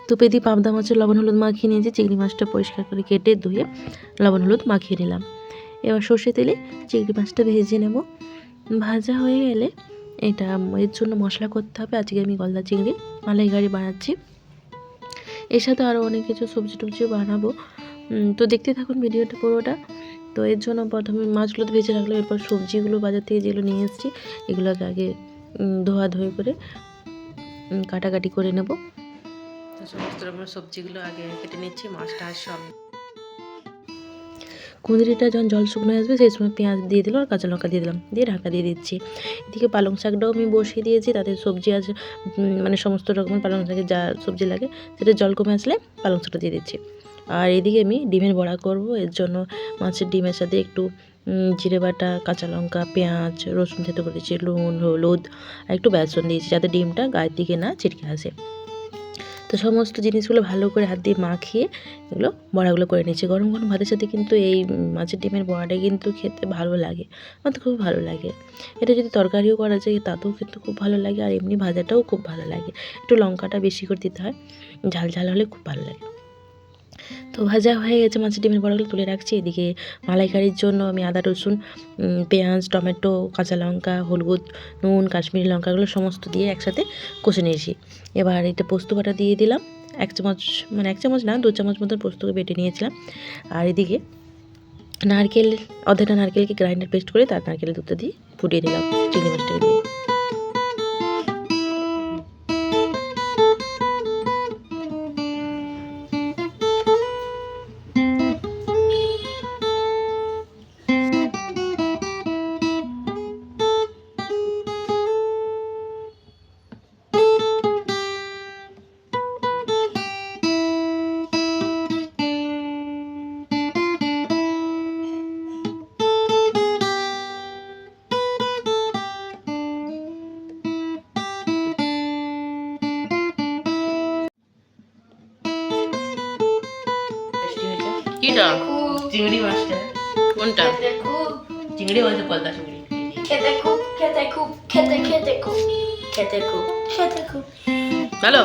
তো পেদি পাবদা মাছের লবণ হলুদ মাখিয়ে নিয়েছি। চিংড়ি মাছটা পরিষ্কার করে কেটে ধুয়ে লবণ হলুদ মাখিয়ে নিলাম। এবার সর্ষে তেলে চিংড়ি মাছটা ভেজে নেব। ভাজা হয়ে গেলে এটা এর জন্য মশলা করতে হবে। আজকে আমি গলদা চিংড়ি মালাইকারি বানাচ্ছি। এর সাথে আরও অনেক কিছু সবজি টবজিও বানাবো। তো দেখতে থাকুন ভিডিওটা পুরোটা। তো এর জন্য প্রথমে মাছগুলো ভেজে রাখলাম। এরপর সবজিগুলো বাজার থেকে যেগুলো নিয়ে এসেছি এগুলোকে আগে ধোয়াধুয়ি করে কাটাকাটি করে নেব। তো সমস্ত রকমের সবজিগুলো আগে কেটে নিচ্ছি। মাছটা আর সব কুঁদরিটা যখন জল শুকনো আসবে সেই সময় পেঁয়াজ দিয়ে দিলাম আর কাঁচা লঙ্কা দিয়ে দিলাম, দিয়ে ঢাকা দিয়ে দিচ্ছি। এদিকে পালং শাকটাও আমি বসিয়ে দিয়েছি। তাতে সবজি আছে মানে সমস্ত রকমের পালং শাকে যা সবজি লাগে সেটা জল কমে আসলে পালং শাকটা দিয়ে দিচ্ছি। আর এদিকে আমি ডিমের বড়া করব। এর জন্য মাছের ডিমের সাথে একটু জিরে বাটা, কাঁচা লঙ্কা, পেঁয়াজ, রসুন থেতো করেছি, নুন, হলুদ আর একটু বেসন দিয়েছি যাতে ডিমটা গায়ের দিকে না ছিটকে আসে। তো সমস্ত জিনিসগুলো ভালো করে হাত দিয়ে মাখিয়ে এগুলো বড়াগুলো করে নিচ্ছি। গরম গরম ভাতের সাথে কিন্তু এই মাছের ডিমের বড়াটা কিন্তু খেতে ভালো লাগে, আমার তো খুব ভালো লাগে। এটা যদি তরকারিও করা যায় তাতেও কিন্তু খুব ভালো লাগে, আর এমনি ভাজাটাও খুব ভালো লাগে। একটু লঙ্কাটা বেশি করে দিতে হয়, ঝাল ঝাল হলে খুব ভালো লাগে। তো ভাজা হয়ে গেছে মাছের ডিমের বড়াগুলো তুলে রাখছি। এদিকে মালাইকারির জন্য আমি আদা, রসুন, পেঁয়াজ, টমেটো, কাঁচা লঙ্কা, হলুদ, নুন, কাশ্মীরি লঙ্কাগুলো সমস্ত দিয়ে একসাথে কষে নিয়েছি। এবার এটা পোস্ত বাটা দিয়ে দিলাম। 1 চামচ, মানে 1 চামচ না 2 চামচ মতো পোস্তকে বেটে নিয়েছিলাম। আর এদিকে নারকেল, অর্ধেকটা নারকেলকে গ্রাইন্ডার পেস্ট করে তার নারকেলের দুধটা দিয়ে ফুটিয়ে দিলাম চিংড়ি মাছটাকে দিয়ে। কিটা চিংড়ি মাছটা কোনটা? চিংড়ি মাছ, পদ্মা চিংড়ি। খেতে খুব ভালো।